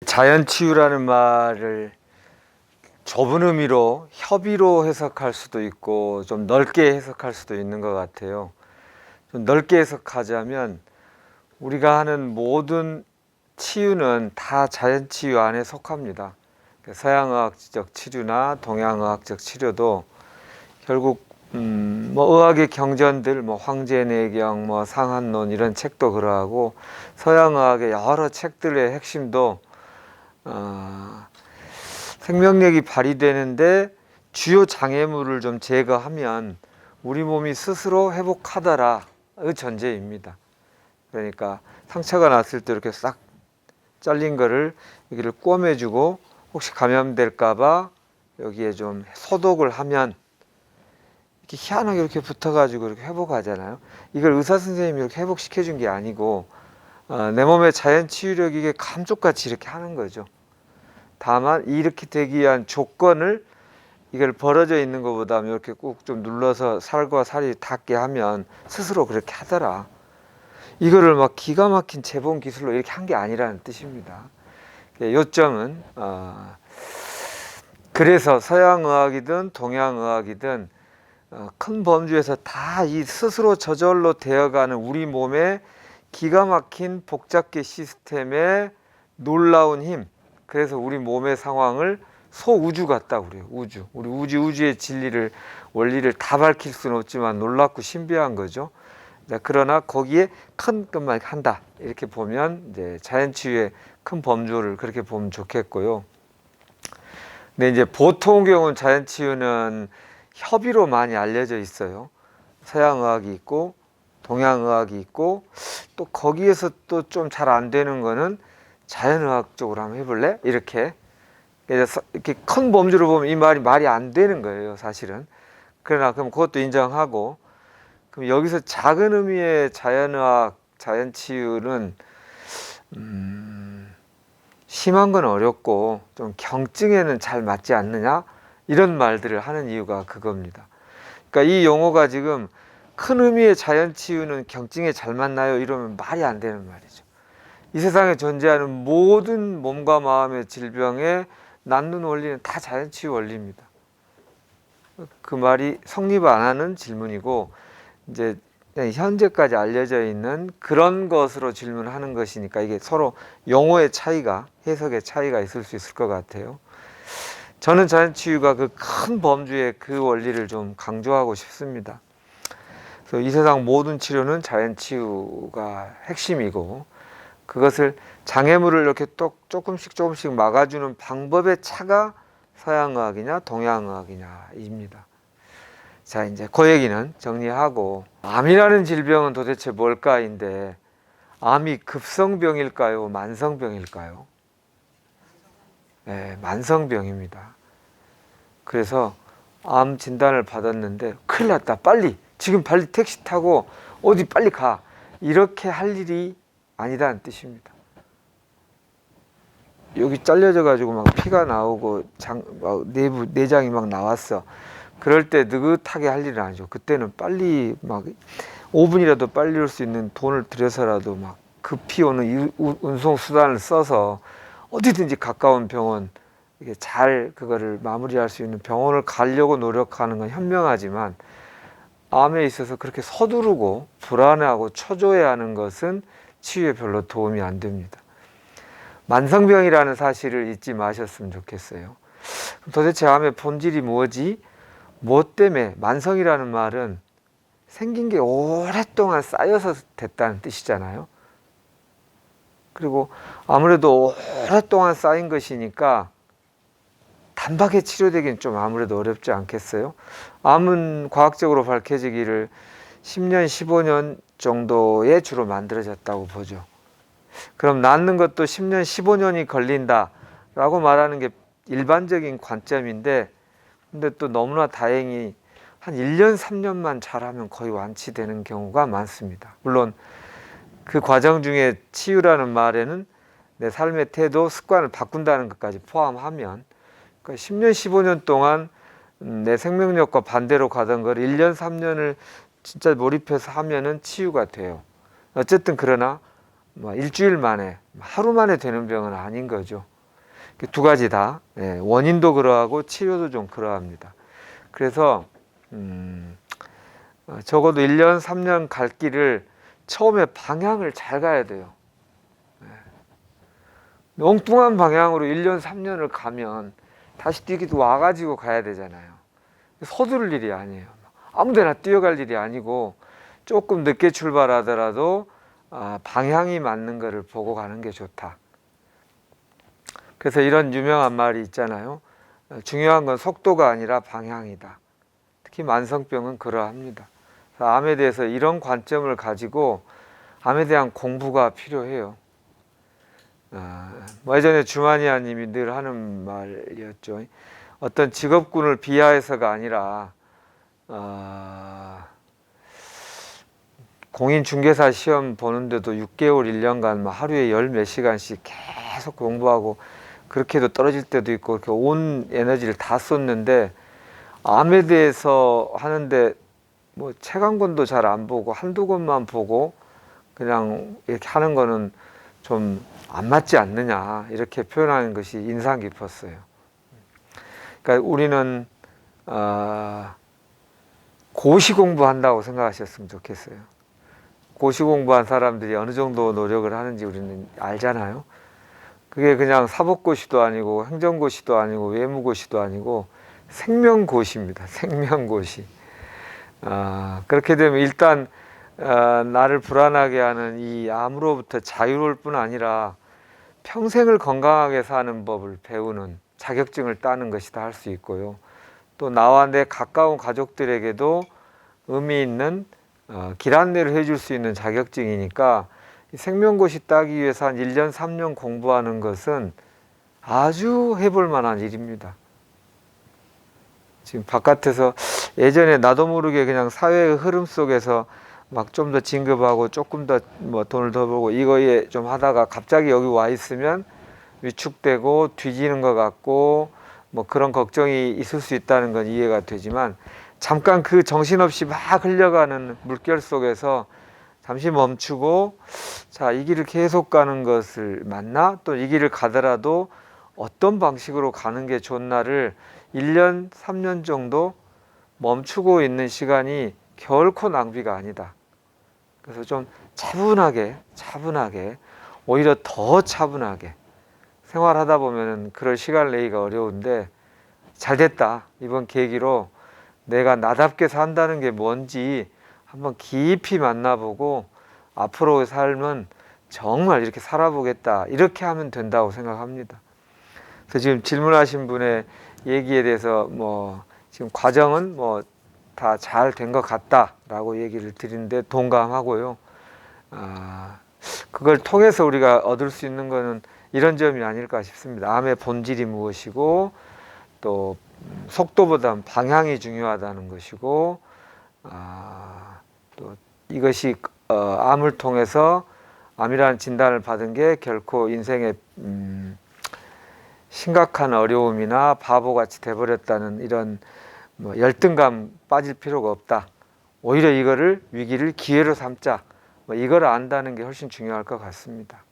자연치유라는 말을 좁은 의미로 협의로 해석할 수도 있고 좀 넓게 해석할 수도 있는 것 같아요. 좀 넓게 해석하자면 우리가 하는 모든 치유는 다 자연치유 안에 속합니다. 서양의학적 치료나 동양의학적 치료도 결국 의학의 경전들, 황제내경, 상한론 이런 책도 그러하고 서양의학의 여러 책들의 핵심도 생명력이 발휘되는데 주요 장애물을 좀 제거하면 우리 몸이 스스로 회복하더라의 전제입니다. 그러니까 상처가 났을 때 이렇게 싹 잘린 거를 여기를 꿰매주고 혹시 감염될까봐 여기에 좀 소독을 하면 이렇게 희한하게 이렇게 붙어가지고 이렇게 회복하잖아요. 이걸 의사 선생님이 이렇게 회복시켜 준 게 아니고 내 몸의 자연 치유력이 이게 감쪽같이 이렇게 하는 거죠. 다만 이렇게 되기 위한 조건을 이걸 벌어져 있는 것보다 이렇게 꾹 좀 눌러서 살과 살이 닿게 하면 스스로 그렇게 하더라. 이거를 막 기가 막힌 재본 기술로 이렇게 한 게 아니라는 뜻입니다. 요점은 그래서 서양의학이든 동양의학이든 큰 범주에서 다 이 스스로 저절로 되어가는 우리 몸의 기가 막힌 복잡계 시스템의 놀라운 힘, 그래서 우리 몸의 상황을 소우주 같다고 그래요. 우주. 우리 우주의 진리를, 원리를 다 밝힐 수는 없지만 놀랍고 신비한 거죠. 그러나 거기에 큰 것만 한다. 이렇게 보면 이제 자연치유의 큰 범주를 그렇게 보면 좋겠고요. 근데 이제 보통 경우는 자연치유는 협의로 많이 알려져 있어요. 서양의학이 있고 동양의학이 있고 또 거기에서 또 좀 잘 안 되는 거는 자연의학 쪽으로 한번 해볼래? 이렇게 큰 범주로 보면 이 말이 안 되는 거예요, 사실은. 그러나 그럼 그것도 인정하고, 그럼 여기서 작은 의미의 자연의학, 자연치유는 심한 건 어렵고 좀 경증에는 잘 맞지 않느냐? 이런 말들을 하는 이유가 그겁니다. 그러니까 이 용어가 지금 큰 의미의 자연치유는 경증에 잘 맞나요? 이러면 말이 안 되는 말이죠. 이 세상에 존재하는 모든 몸과 마음의 질병에 낫는 원리는 다 자연치유 원리입니다. 그 말이 성립 안 하는 질문이고, 이제 현재까지 알려져 있는 그런 것으로 질문하는 것이니까 이게 서로 용어의 차이가, 해석의 차이가 있을 수 있을 것 같아요. 저는 자연치유가 그 큰 범주의 그 원리를 좀 강조하고 싶습니다. 그래서 이 세상 모든 치료는 자연치유가 핵심이고, 그것을 장애물을 이렇게 또 조금씩 막아주는 방법의 차가 서양의학이냐 동양의학이냐입니다. 자, 이제 그 얘기는 정리하고, 암이라는 질병은 도대체 뭘까인데, 암이 급성병일까요? 만성병일까요? 네, 만성병입니다. 그래서 암 진단을 받았는데 큰일 났다, 지금 빨리 택시 타고 어디 빨리 가, 이렇게 할 일이 아니다는 뜻입니다. 여기 잘려져 가지고 막 피가 나오고 내부 내장이 막 나왔어. 그럴 때 느긋하게 할 일은 아니죠. 그때는 빨리 막 5분이라도 빨리 올 수 있는 돈을 들여서라도 막 급히 오는 운송 수단을 써서 어디든지 가까운 병원, 이게 잘 그거를 마무리할 수 있는 병원을 가려고 노력하는 건 현명하지만, 암에 있어서 그렇게 서두르고 불안해하고 초조해하는 것은 치유에 별로 도움이 안 됩니다. 만성병이라는 사실을 잊지 마셨으면 좋겠어요. 도대체 암의 본질이 뭐지? 뭐 때문에? 만성이라는 말은 생긴 게 오랫동안 쌓여서 됐다는 뜻이잖아요. 그리고 아무래도 오랫동안 쌓인 것이니까 단박에 치료되기는 좀 아무래도 어렵지 않겠어요? 암은 과학적으로 밝혀지기를 10년, 15년 정도에 주로 만들어졌다고 보죠. 그럼 낫는 것도 10년, 15년이 걸린다라고 말하는 게 일반적인 관점인데, 근데 또 너무나 다행히 한 1년, 3년만 잘하면 거의 완치되는 경우가 많습니다. 물론 그 과정 중에 치유라는 말에는 내 삶의 태도, 습관을 바꾼다는 것까지 포함하면, 그러니까 10년, 15년 동안 내 생명력과 반대로 가던 걸 1년, 3년을 진짜 몰입해서 하면은 치유가 돼요. 어쨌든 그러나 일주일 만에, 하루 만에 되는 병은 아닌 거죠. 두 가지 다 원인도 그러하고 치료도 좀 그러합니다. 그래서 적어도 1년, 3년 갈 길을 처음에 방향을 잘 가야 돼요. 엉뚱한 방향으로 1년, 3년을 가면 다시 뛰기도 와가지고 가야 되잖아요. 서두를 일이 아니에요. 아무데나 뛰어갈 일이 아니고 조금 늦게 출발하더라도 방향이 맞는 거를 보고 가는 게 좋다. 그래서 이런 유명한 말이 있잖아요. 중요한 건 속도가 아니라 방향이다. 특히 만성병은 그러합니다. 암에 대해서 이런 관점을 가지고 암에 대한 공부가 필요해요. 예전에 주마니아 님이 늘 하는 말이었죠. 어떤 직업군을 비하해서가 아니라 공인중개사 시험 보는데도 6개월, 1년간 하루에 10몇 시간씩 계속 공부하고 그렇게 해도 떨어질 때도 있고 그렇게 온 에너지를 다 쏟는데 암에 대해서 하는데 책 한 권도 잘 안 보고 한두 권만 보고 그냥 이렇게 하는 거는 좀 안 맞지 않느냐 이렇게 표현하는 것이 인상 깊었어요. 그러니까 우리는 고시 공부한다고 생각하셨으면 좋겠어요. 고시 공부한 사람들이 어느 정도 노력을 하는지 우리는 알잖아요. 그게 그냥 사법고시도 아니고 행정고시도 아니고 외무고시도 아니고 생명고시입니다. 생명고시. 그렇게 되면 일단 나를 불안하게 하는 이 암으로부터 자유로울 뿐 아니라 평생을 건강하게 사는 법을 배우는 자격증을 따는 것이다 할 수 있고요. 또 나와 내 가까운 가족들에게도 의미 있는 길 안내를 해줄 수 있는 자격증이니까 생명고시 따기 위해서 한 1년, 3년 공부하는 것은 아주 해볼 만한 일입니다. 지금 바깥에서 예전에 나도 모르게 그냥 사회의 흐름 속에서 막 좀 더 진급하고 조금 더 돈을 더 벌고 이거에 좀 하다가 갑자기 여기 와 있으면 위축되고 뒤지는 것 같고 그런 걱정이 있을 수 있다는 건 이해가 되지만 잠깐 그 정신없이 막 흘려가는 물결 속에서 잠시 멈추고 자, 이 길을 계속 가는 것을 맞나? 또 이 길을 가더라도 어떤 방식으로 가는 게 좋나를 1년, 3년 정도 멈추고 있는 시간이 결코 낭비가 아니다. 그래서 좀 차분하게 오히려 더 차분하게 생활하다 보면 그럴 시간을 내기가 어려운데 잘 됐다. 이번 계기로 내가 나답게 산다는 게 뭔지 한번 깊이 만나보고 앞으로의 삶은 정말 이렇게 살아보겠다. 이렇게 하면 된다고 생각합니다. 그래서 지금 질문하신 분의 얘기에 대해서 지금 과정은 다 잘 된 것 같다라고 얘기를 드리는데 동감하고요. 그걸 통해서 우리가 얻을 수 있는 것은 이런 점이 아닐까 싶습니다. 암의 본질이 무엇이고 또 속도보다는 방향이 중요하다는 것이고 또 이것이 암을 통해서 암이라는 진단을 받은 게 결코 인생의 심각한 어려움이나 바보같이 돼버렸다는 이런 열등감 빠질 필요가 없다. 오히려 이거를 위기를 기회로 삼자. 이걸 안다는 게 훨씬 중요할 것 같습니다.